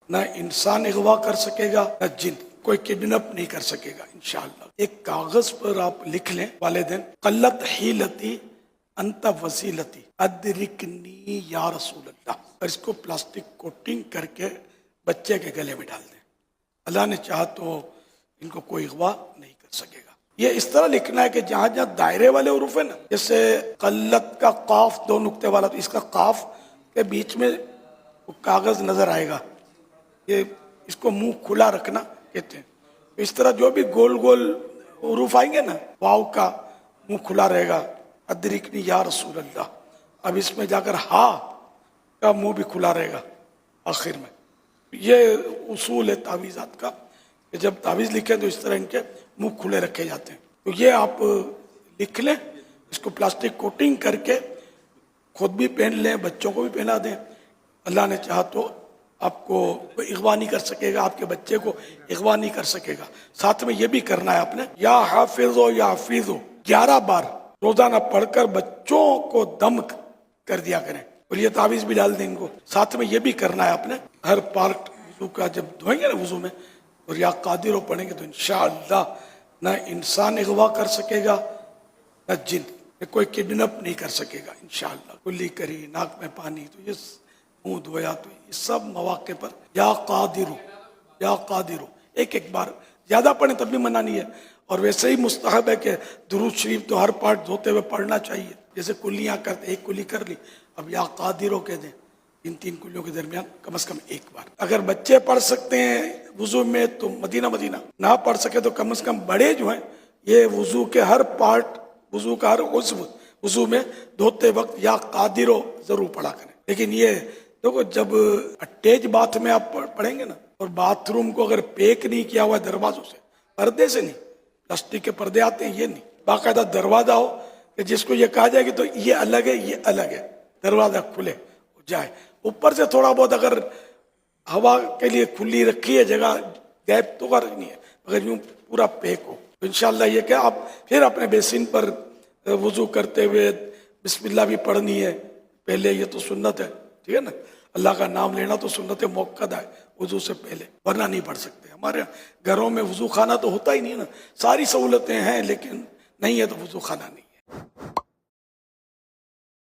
نہ انسان اغوا کر سکے گا نہ جن، کوئی کڈنپ نہیں کر سکے گا انشاءاللہ۔ ایک کاغذ پر آپ لکھ لیں والدین، قلت حیلتی انت وسیلتی ادرکنی یا رسول اللہ، اور اس کو پلاسٹک کوٹنگ کر کے بچے کے گلے میں ڈال دیں۔ اللہ نے چاہا تو ان کو کوئی اغوا نہیں کر سکے گا۔ یہ اس طرح لکھنا ہے کہ جہاں جہاں دائرے والے حروف ہیں نا، جیسے قلت کا قاف دو نقطے والا، تو اس کا قاف کے بیچ میں کاغذ نظر آئے گا، یہ اس کو منہ کھلا رکھنا کہتے ہیں۔ اس طرح جو بھی گول گول حروف آئیں گے نا، واو کا منہ کھلا رہے گا، ادرکنی یا رسول اللہ۔ اب اس میں جا کر ہا کا منہ بھی کھلا رہے گا آخر میں۔ یہ اصول ہے تعویذات کا کہ جب تعویذ لکھیں تو اس طرح ان کے منہ کھلے رکھے جاتے ہیں۔ تو یہ آپ لکھ لیں، اس کو پلاسٹک کوٹنگ کر کے خود بھی پہن لیں، بچوں کو بھی پہنا دیں۔ اللہ نے چاہا تو آپ کو کوئی اغوا نہیں کر سکے گا، آپ کے بچے کو اغوا نہیں کر سکے گا۔ ساتھ میں یہ بھی کرنا ہے آپ نے، یا حافظ ہو یا حفیظ ہو 11 بار روزانہ پڑھ کر بچوں کو دم کر دیا کریں، اور یہ تعویذ بھی ڈال دیں ان کو۔ ساتھ میں یہ بھی کرنا ہے آپ نے، ہر پارٹ وضو کا جب دھوئیں گے نا وضو میں، اور یا قادر ہو پڑھیں گے تو انشاءاللہ نہ انسان اغوا کر سکے گا نہ جن، کوئی کڈنپ نہیں کر سکے گا انشاءاللہ۔ کلی کری، ناک میں پانی، تو یہ منہ دھویا، تو یہ سب مواقع پر یا قادر ہو یا قادر ہو ایک ایک بار، زیادہ پڑھیں تب بھی منع نہیں ہے۔ اور ویسے ہی مستحب ہے کہ درود شریف تو ہر پارٹ دھوتے ہوئے پڑھنا چاہیے، جیسے کلیاں کرتے، ایک کلی کر لی، اب یا قادر ہو کہہ دیں، ان 3 کلیوں کے درمیان کم از کم ایک بار۔ اگر بچے پڑھ سکتے ہیں وضو میں تو مدینہ نہ پڑھ سکے تو کم از کم بڑے جو ہیں یہ وضو کے ہر پارٹ، وضو کا ہر عضو وضو میں دھوتے وقت یا قادر ہو ضرور پڑھا کریں۔ لیکن یہ دیکھو، جب اٹیچ باتھ میں آپ پڑھیں گے نا، اور باتھ روم کو اگر پیک نہیں کیا ہوا ہے دروازوں سے، پردے سے نہیں، پلاسٹک کے پردے آتے ہیں، یہ نہیں، باقاعدہ دروازہ ہو کہ جس کو یہ کہا جائے کہ تو یہ الگ ہے، یہ الگ ہے، دروازہ کھلے جائے۔ اوپر سے تھوڑا بہت اگر ہوا کے لیے کھلی رکھی ہے جگہ، گیپ تو نہیں ہے، اگر یوں پورا پیک ہو تو انشاءاللہ یہ کہ آپ پھر اپنے بیسن پر وضو کرتے ہوئے بسم اللہ بھی پڑھنی ہے پہلے، یہ تو سنت ہے، ٹھیک ہے نا، اللہ کا نام لینا تو سنت موقدہ ہے وضو سے پہلے، ورنہ نہیں پڑھ سکتے۔ ہمارے گھروں میں وضو خانہ تو ہوتا ہی نہیں ہے نا، ساری سہولتیں ہیں لیکن نہیں ہے تو وضو خانہ نہیں۔